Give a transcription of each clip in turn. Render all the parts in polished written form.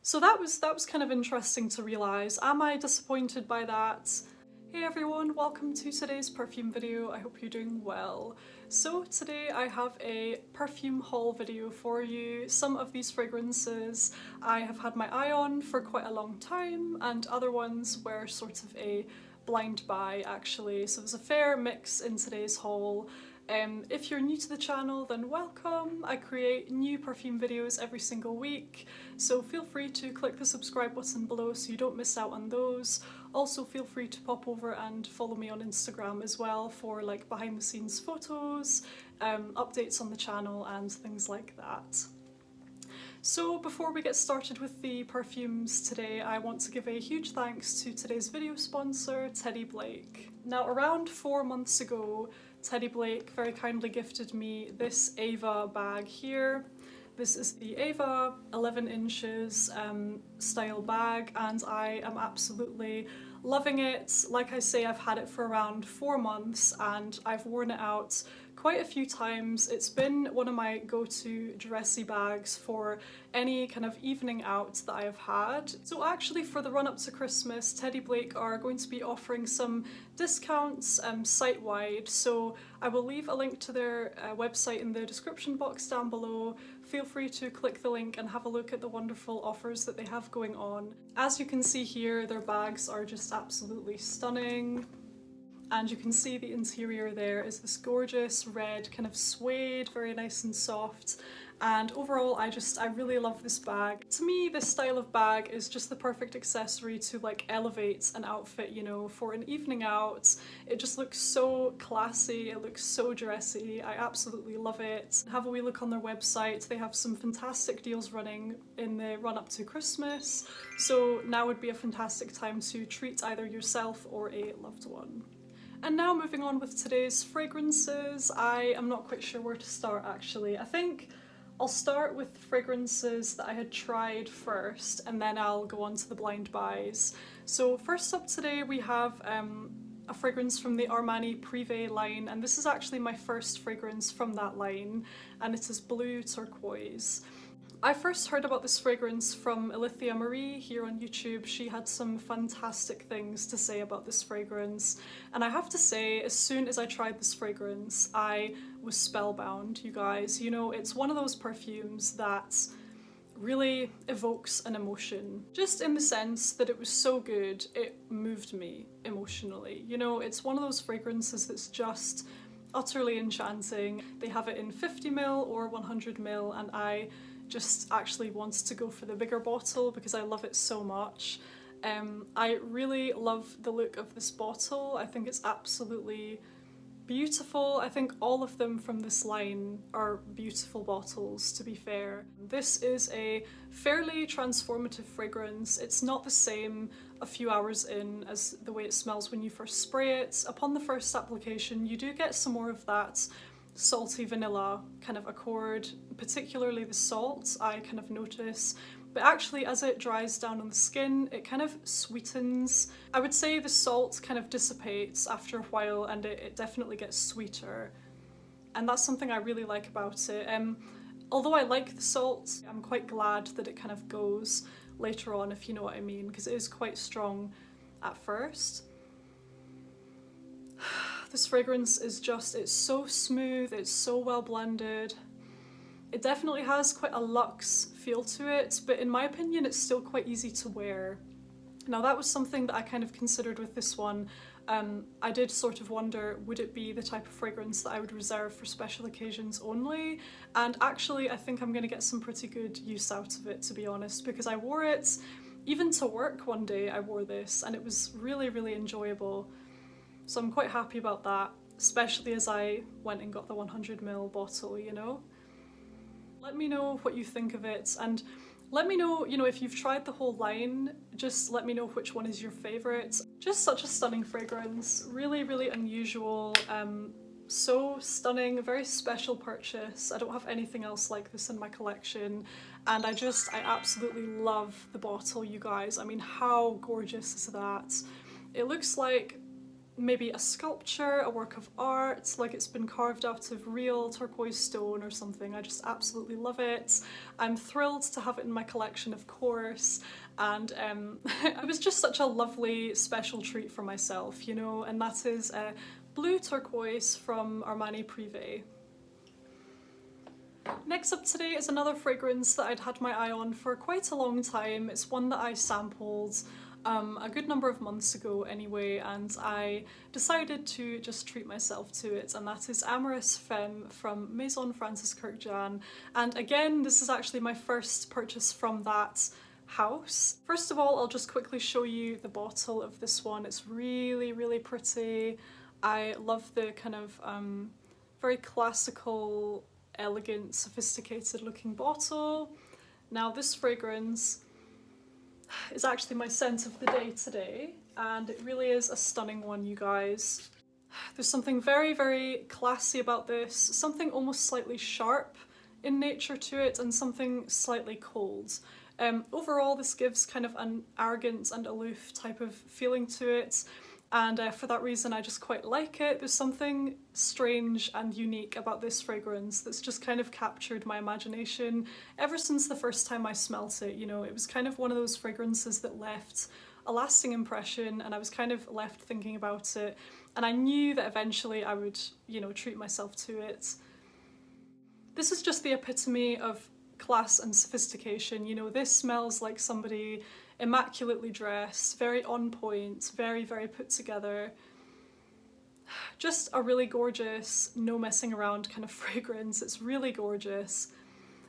So that was kind of interesting to realise. Am I disappointed by that? Hey everyone, welcome to today's perfume video. I hope you're doing well. So today I have a perfume haul video for you. Some of these fragrances I have had my eye on for quite a long time, and other ones were sort of a blind buy actually. So there's a fair mix in today's haul. If you're new to the channel, then welcome. I create new perfume videos every single week, so feel free to click the subscribe button below so you don't miss out on those. Also feel free to pop over and follow me on Instagram as well for like behind the scenes photos, updates on the channel and things like that. So before we get started with the perfumes today, I want to give a huge thanks to today's video sponsor, Teddy Blake. Now around 4 months ago, Teddy Blake very kindly gifted me this Ava bag here. This is the Ava 11 inches style bag, and I am absolutely loving it. Like I say, I've had it for around 4 months and I've worn it out quite a few times. It's been one of my go-to dressy bags for any kind of evening out that I have had. So actually for the run-up to Christmas, Teddy Blake are going to be offering some discounts site-wide, so I will leave a link to their website in the description box down below. Feel free to click the link and have a look at the wonderful offers that they have going on. As you can see here, their bags are just absolutely stunning. And you can see the interior there is this gorgeous red kind of suede, very nice and soft. And overall, I really love this bag. To me, this style of bag is just the perfect accessory to like elevate an outfit, you know, for an evening out. It just looks so classy, it looks so dressy. I absolutely love it. Have a wee look on their website. They have some fantastic deals running in the run up to Christmas. So now would be a fantastic time to treat either yourself or a loved one. And now moving on with today's fragrances, I am not quite sure where to start actually. I think I'll start with fragrances that I had tried first and then I'll go on to the blind buys. So first up today we have a fragrance from the Armani Prive line, and this is actually my first fragrance from that line, and it is Bleu Turquoise. I first heard about this fragrance from Alethea Marie here on YouTube. She had some fantastic things to say about this fragrance, and I have to say, as soon as I tried this fragrance, I was spellbound, you guys. You know, it's one of those perfumes that really evokes an emotion, just in the sense that it was so good, it moved me emotionally. You know, it's one of those fragrances that's just utterly enchanting. They have it in 50ml or 100ml, and I just actually wants to go for the bigger bottle because I love it so much. I really love the look of this bottle. I think it's absolutely beautiful. I think all of them from this line are beautiful bottles, to be fair. This is a fairly transformative fragrance. It's not the same a few hours in as the way it smells when you first spray it. Upon the first application, you do get some more of that salty vanilla kind of accord, particularly the salt I kind of notice, but actually as it dries down on the skin it kind of sweetens. I would say the salt kind of dissipates after a while and it definitely gets sweeter, and that's something I really like about it. Although I like the salt, I'm quite glad that it kind of goes later on, if you know what I mean, because it is quite strong at first. This fragrance is just, it's so smooth, it's so well blended. It definitely has quite a luxe feel to it, but in my opinion it's still quite easy to wear. Now that was something that I kind of considered with this one. I did sort of wonder, would it be the type of fragrance that I would reserve for special occasions only? And actually I think I'm going to get some pretty good use out of it, to be honest, because I wore it even to work one day. I wore this and it was really, really enjoyable. So I'm quite happy about that, especially as I went and got the 100ml bottle, you know? Let me know what you think of it, and let me know, you know, if you've tried the whole line, just let me know which one is your favourite. Just such a stunning fragrance, really, really unusual, so stunning, a very special purchase. I don't have anything else like this in my collection, and I absolutely love the bottle, you guys. I mean, how gorgeous is that? It looks like maybe a sculpture, a work of art, like it's been carved out of real turquoise stone or something. I just absolutely love it. I'm thrilled to have it in my collection, of course, and it was just such a lovely special treat for myself, you know, and that is Bleu Turquoise from Armani Prive. Next up today is another fragrance that I'd had my eye on for quite a long time. It's one that I sampled a good number of months ago anyway, and I decided to just treat myself to it, and that is Amorous Femme from Maison Francis Kurkdjian. And again, this is actually my first purchase from that house. First of all, I'll just quickly show you the bottle of this one. It's really, really pretty. I love the kind of very classical, elegant, sophisticated looking bottle. Now this fragrance is actually my scent of the day today, and it really is a stunning one, you guys. There's something very, very classy about this, something almost slightly sharp in nature to it, and something slightly cold. Overall, this gives kind of an arrogant and aloof type of feeling to it, and for that reason I just quite like it. There's something strange and unique about this fragrance that's just kind of captured my imagination ever since the first time I smelt it. You know, it was kind of one of those fragrances that left a lasting impression, and I was kind of left thinking about it, and I knew that eventually I would, you know, treat myself to it. This is just the epitome of class and sophistication, you know. This smells like somebody immaculately dressed, very on point, very, very put together. Just a really gorgeous, no messing around kind of fragrance. It's really gorgeous.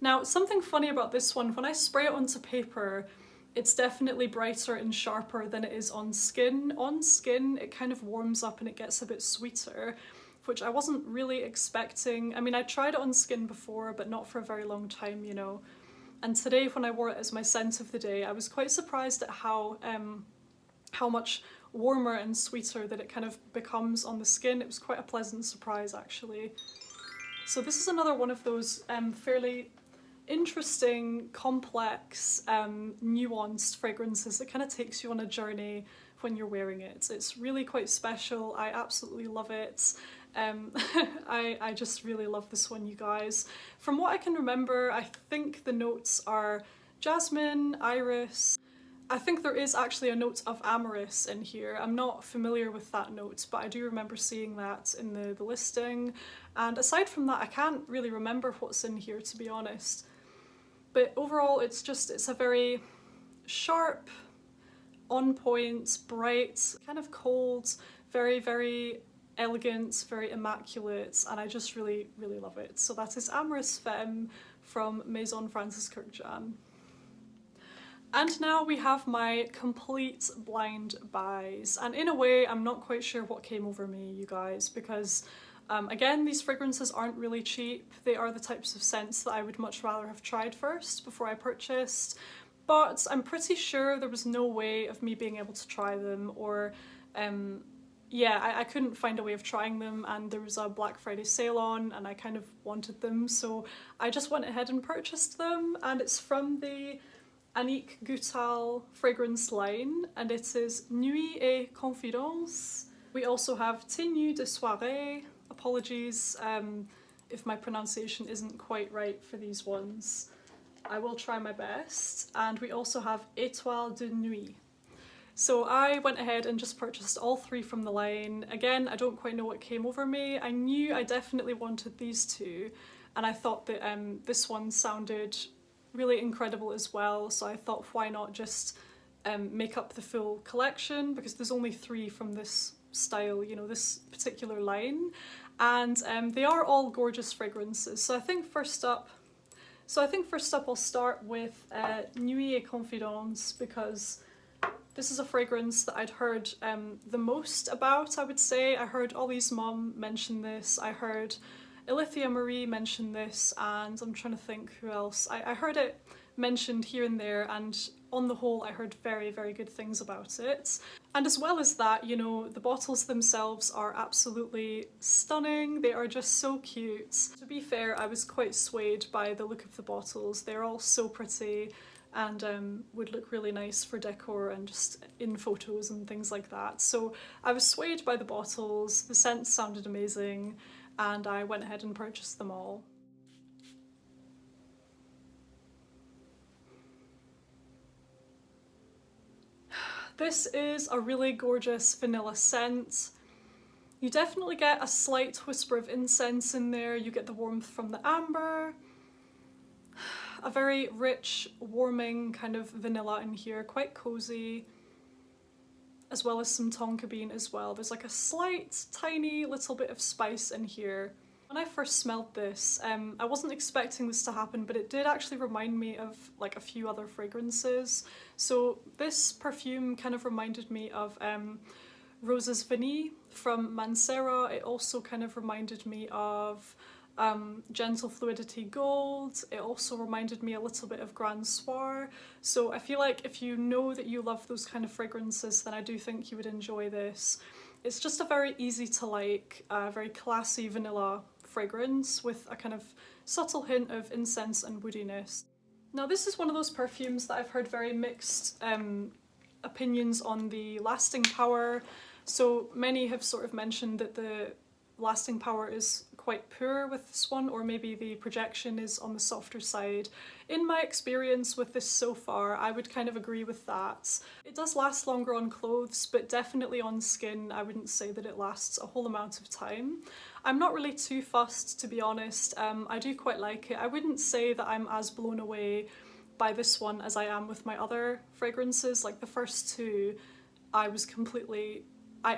Now, something funny about this one, when I spray it onto paper, it's definitely brighter and sharper than it is on skin. On skin, it kind of warms up and it gets a bit sweeter, which I wasn't really expecting. I mean, I tried it on skin before, but not for a very long time, you know. And today, when I wore it as my scent of the day, I was quite surprised at how much warmer and sweeter that it kind of becomes on the skin. It was quite a pleasant surprise, actually. So this is another one of those fairly interesting, complex, nuanced fragrances that kind of takes you on a journey when you're wearing it. It's really quite special. I absolutely love it. I just really love this one, you guys. From what I can remember, I think the notes are jasmine, iris. I think there is actually a note of amyris in here. I'm not familiar with that note, but I do remember seeing that in the listing. And aside from that, I can't really remember what's in here, to be honest. But overall, it's a very sharp, on point, bright, kind of cold, very, very elegant, very immaculate, and I just really, really love it. So that is Amorous Femme from Maison Francis Kurkdjian. And now we have my complete blind buys, and in a way I'm not quite sure what came over me, you guys, because again, these fragrances aren't really cheap. They are the types of scents that I would much rather have tried first before I purchased, but I'm pretty sure there was no way of me being able to try them, or yeah, I couldn't find a way of trying them, and there was a Black Friday sale on and I kind of wanted them, so I just went ahead and purchased them. And it's from the Annick Goutal fragrance line, and it is Nuit et Confidence. We also have Tenu de Soiree. Apologies if my pronunciation isn't quite right for these ones. I will try my best. And we also have Etoile de Nuit. So I went ahead and just purchased all three from the line. Again, I don't quite know what came over me. I knew I definitely wanted these two, and I thought that this one sounded really incredible as well, so I thought, why not just make up the full collection, because there's only three from this style, you know, this particular line, and they are all gorgeous fragrances. So I think first up I'll start with Nuit et Confidence, because this is a fragrance that I'd heard the most about, I would say. I heard Ollie's mom mention this, I heard Alithia Marie mention this, and I'm trying to think who else. I heard it mentioned here and there, and on the whole I heard very, very good things about it. And as well as that, you know, the bottles themselves are absolutely stunning. They are just so cute. To be fair, I was quite swayed by the look of the bottles. They're all so pretty. and would look really nice for decor and just in photos and things like that. So I was swayed by the bottles, the scents sounded amazing, and I went ahead and purchased them all. This is a really gorgeous vanilla scent. You definitely get a slight whisper of incense in there, you get the warmth from the amber, a very rich, warming kind of vanilla in here, quite cozy, as well as some tonka bean as well. There's like a slight, tiny little bit of spice in here. When I first smelled this, I wasn't expecting this to happen, but it did actually remind me of like a few other fragrances. So this perfume kind of reminded me of Roses Vanille from Mancera. It also kind of reminded me of Gentle Fluidity Gold. It also reminded me a little bit of Grand Soir. So I feel like if you know that you love those kind of fragrances, then I do think you would enjoy this. It's just a very easy to like, very classy vanilla fragrance with a kind of subtle hint of incense and woodiness. Now this is one of those perfumes that I've heard very mixed opinions on the lasting power. So many have sort of mentioned that the lasting power is quite poor with this one, or maybe the projection is on the softer side. In my experience with this so far, I would kind of agree with that. It does last longer on clothes, but definitely on skin, I wouldn't say that it lasts a whole amount of time. I'm not really too fussed, to be honest. I do quite like it. I wouldn't say that I'm as blown away by this one as I am with my other fragrances. Like the first two, I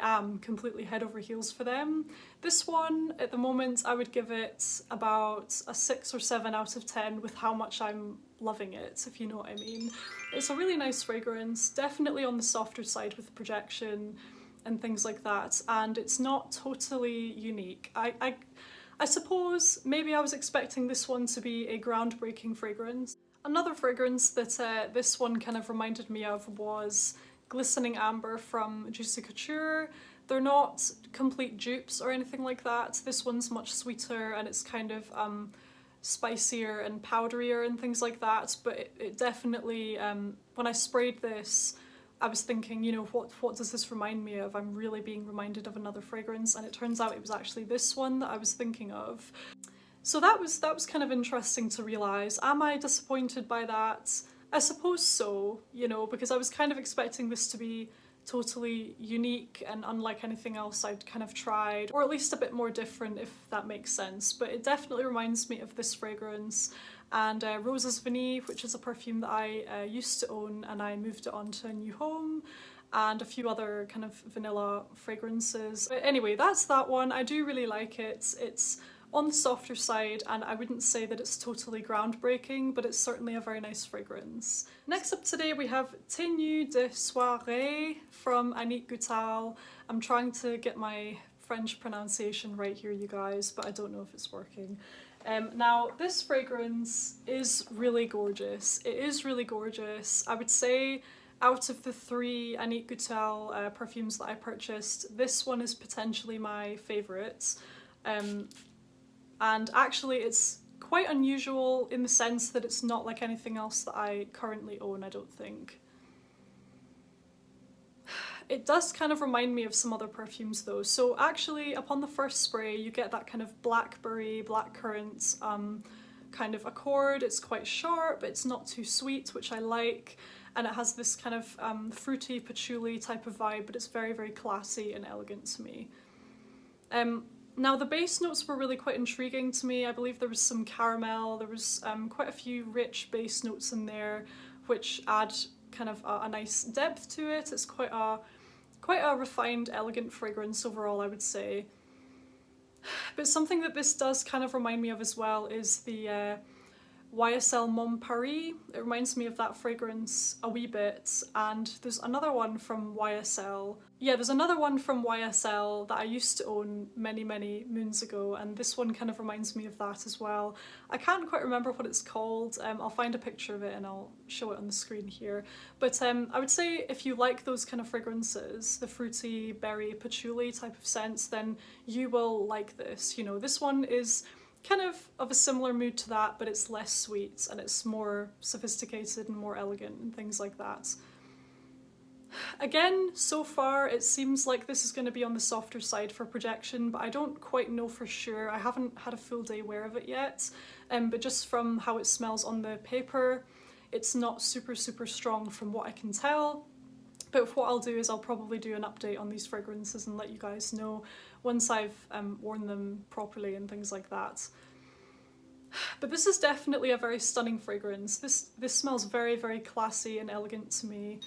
am completely head over heels for them. This one, at the moment, I would give it about a 6 or 7 out of 10 with how much I'm loving it, if you know what I mean. It's a really nice fragrance, definitely on the softer side with projection and things like that, and it's not totally unique. I suppose maybe I was expecting this one to be a groundbreaking fragrance. Another fragrance that this one kind of reminded me of was Glistening Amber from Juicy Couture. They're not complete dupes or anything like that. This one's much sweeter and it's kind of spicier and powderier and things like that, but it definitely, when I sprayed this, I was thinking, you know, what does this remind me of? I'm really being reminded of another fragrance, and it turns out it was actually this one that I was thinking of. So that was kind of interesting to realise. Am I disappointed by that? I suppose so, you know, because I was kind of expecting this to be totally unique and unlike anything else I'd kind of tried, or at least a bit more different, if that makes sense. But it definitely reminds me of this fragrance and Roses Vanille, which is a perfume that I used to own, and I moved it on to a new home, and a few other kind of vanilla fragrances. But anyway, that's that one. I do really like it. It's on the softer side, and I wouldn't say that it's totally groundbreaking, but it's certainly a very nice fragrance. Next up today we have Tenu de Soiree from Goutal. I'm trying to get my French pronunciation right here, you guys, but I don't know if it's working. Now this fragrance is really gorgeous. It is really gorgeous. I would say out of the 3 Annick Goutal perfumes that I purchased, this one is potentially my favourite. And actually it's quite unusual in the sense that it's not like anything else that I currently own, I don't think. It does kind of remind me of some other perfumes though. So actually upon the first spray you get that kind of blackberry, blackcurrant kind of accord. It's quite sharp, it's not too sweet, which I like, and it has this kind of fruity patchouli type of vibe, but it's very, very classy and elegant to me. Now the base notes were really quite intriguing to me. I believe there was some caramel, there was quite a few rich base notes in there which add kind of a nice depth to it. It's quite a refined, elegant fragrance overall, I would say. But something that this does kind of remind me of as well is the YSL Mon Paris. It reminds me of that fragrance a wee bit, and there's another one from YSL. Yeah, there's another one from YSL that I used to own many, many moons ago, and this one kind of reminds me of that as well. I can't quite remember what it's called. I'll find a picture of it and I'll show it on the screen here. But I would say if you like those kind of fragrances, the fruity, berry, patchouli type of scents, then you will like this. You know, this one is kind of a similar mood to that, but it's less sweet and it's more sophisticated and more elegant and things like that. Again, so far it seems like this is going to be on the softer side for projection, but I don't quite know for sure. I haven't had a full day wear of it yet, but just from how it smells on the paper, it's not super strong from what I can tell. But what I'll do is I'll probably do an update on these fragrances and let you guys know once I've worn them properly and things like that. But this is definitely a very stunning fragrance. This smells very classy and elegant to me.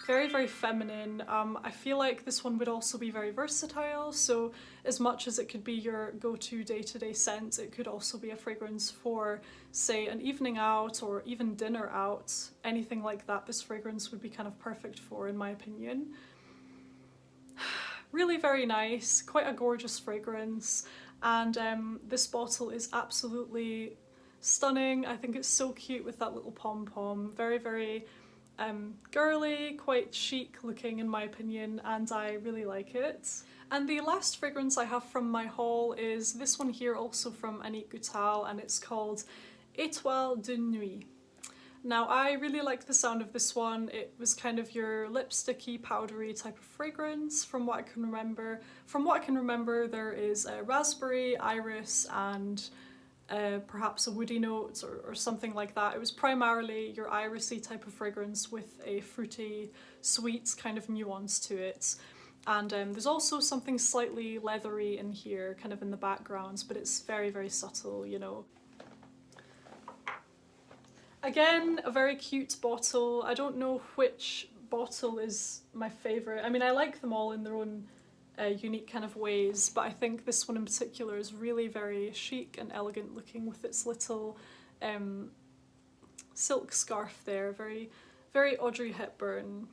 Very feminine. I feel like this one would also be very versatile, so as much as it could be your go-to day-to-day scent, it could also be a fragrance for, say, an evening out or even dinner out. Anything like that, this fragrance would be kind of perfect for, in my opinion. Really very nice, quite a gorgeous fragrance, and this bottle is absolutely stunning. I think it's so cute with that little pom-pom. Very girly, quite chic looking in my opinion, and I really like it. And the last fragrance I have from my haul is this one here, also from Goutal, and it's called Étoile de Nuit. Now I really like the sound of this one. It was kind of your lipsticky, powdery type of fragrance from what I can remember. From what I can remember, there is a raspberry, iris, and perhaps a woody note or something like that. It was primarily your irisy type of fragrance with a fruity, sweet kind of nuance to it. And there's also something slightly leathery in here, kind of in the background, but it's very subtle, you know. Again, a very cute bottle. I don't know which bottle is my favourite. I mean, I like them all in their own unique kind of ways, but I think this one in particular is really very chic and elegant looking with its little silk scarf there, very Audrey Hepburn.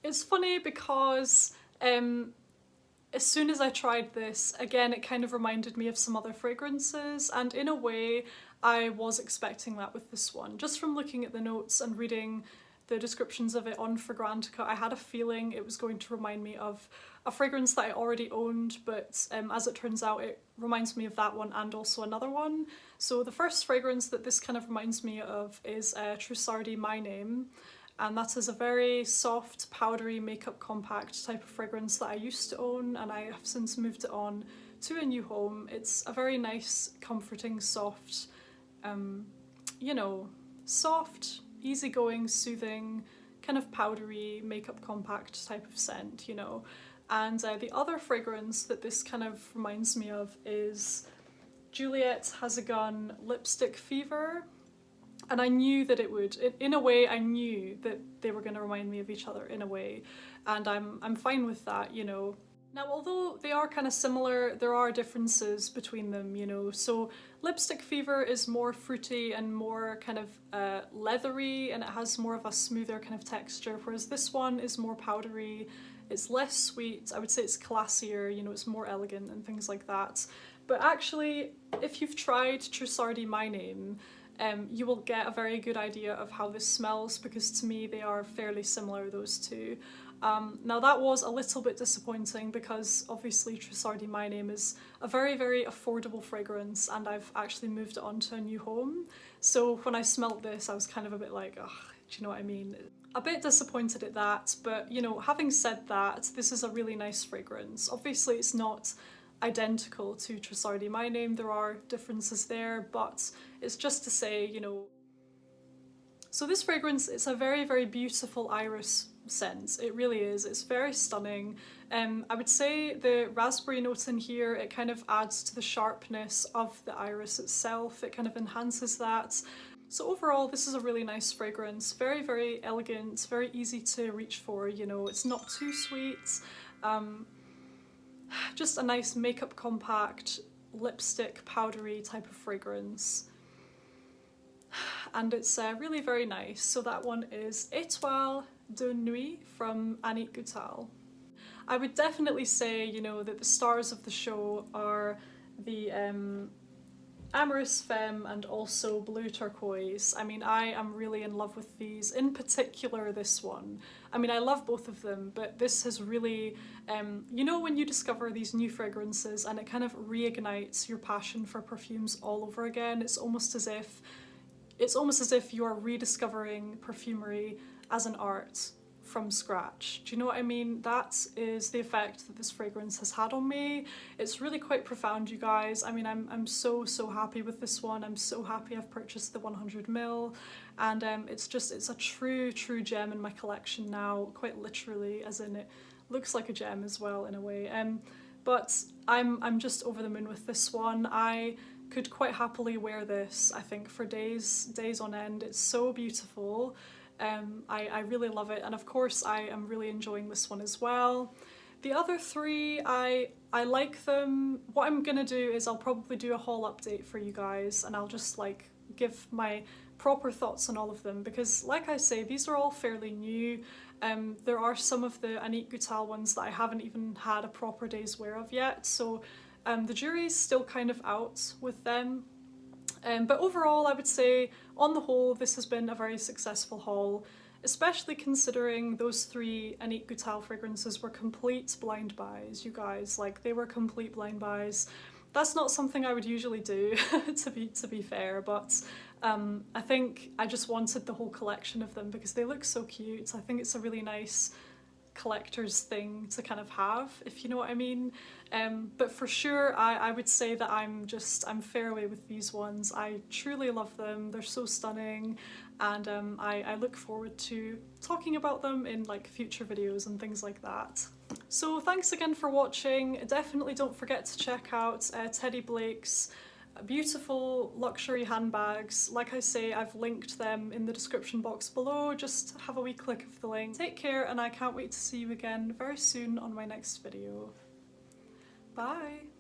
It's funny because as soon as I tried this, again, it kind of reminded me of some other fragrances, and in a way I was expecting that with this one. Just from looking at the notes and reading the descriptions of it on Fragrantica, I had a feeling it was going to remind me of a fragrance that I already owned, but as it turns out, it reminds me of that one and also another one. So the first fragrance that this kind of reminds me of is Trussardi My Name, and that is a very soft, powdery makeup compact type of fragrance that I used to own, and I have since moved it on to a new home. It's a very nice, comforting, soft, you know, soft, easygoing, soothing, kind of powdery, makeup compact type of scent, you know. And the other fragrance that this kind of reminds me of is Juliette Has a Gun Lipstick Fever. And I knew that it would, in a way, I knew that they were going to remind me of each other in a way. And I'm fine with that, you know. Now, although they are kind of similar, there are differences between them, you know. So Lipstick Fever is more fruity and more kind of leathery, and it has more of a smoother kind of texture, whereas this one is more powdery, it's less sweet, I would say it's classier, you know, it's more elegant and things like that. But actually, if you've tried Trussardi My Name, you will get a very good idea of how this smells, because to me they are fairly similar, those two. Now that was a little bit disappointing because obviously Trussardi My Name is a very affordable fragrance, and I've actually moved it on to a new home. So when I smelt this, I was kind of a bit like, ugh, do you know what I mean? A bit disappointed at that, but you know, having said that, this is a really nice fragrance. Obviously it's not identical to Trussardi My Name, there are differences there, but it's just to say, you know. So this fragrance, it's a very beautiful iris scent. It really is. It's very stunning. I would say the raspberry note in here, it kind of adds to the sharpness of the iris itself. It kind of enhances that. So overall, this is a really nice fragrance. Very elegant, very easy to reach for, you know. It's not too sweet. Just a nice makeup compact, lipstick, powdery type of fragrance. And it's really very nice. So that one is Étoile de Nuit from Goutal. I would definitely say, you know, that the stars of the show are the Amorous Femme and also Bleu Turquoise. I mean, I am really in love with these, in particular this one. I mean, I love both of them, but this has really, you know when you discover these new fragrances and it kind of reignites your passion for perfumes all over again? It's almost as if you are rediscovering perfumery as an art from scratch. Do you know what I mean? That is the effect that this fragrance has had on me. It's really quite profound, you guys. I mean, I'm so happy with this one. I'm so happy I've purchased the 100ml, and it's a true gem in my collection now, quite literally, as in it looks like a gem as well in a way. But I'm just over the moon with this one. I could quite happily wear this, I think, for days on end. It's so beautiful. I really love it, and of course I am really enjoying this one as well. The other three, I like them. What I'm gonna do is I'll probably do a haul update for you guys, and I'll just like give my proper thoughts on all of them, because like I say, these are all fairly new. There are some of the Annick Goutal ones that I haven't even had a proper day's wear of yet, so the jury's still kind of out with them. But overall, I would say, on the whole, this has been a very successful haul, especially considering those three Annick Goutal fragrances were complete blind buys, you guys. Like, they were complete blind buys. That's not something I would usually do, to be fair, but I think I just wanted the whole collection of them because they look so cute. I think it's a really nice collector's thing to kind of have, if you know what I mean. But for sure, I would say that I'm fair away with these ones. I truly love them. They're so stunning, and I look forward to talking about them in like future videos and things like that. So thanks again for watching. Definitely don't forget to check out Teddy Blake's beautiful luxury handbags. Like I say, I've linked them in the description box below. Just have a wee click of the link. Take care, and I can't wait to see you again very soon on my next video. Bye!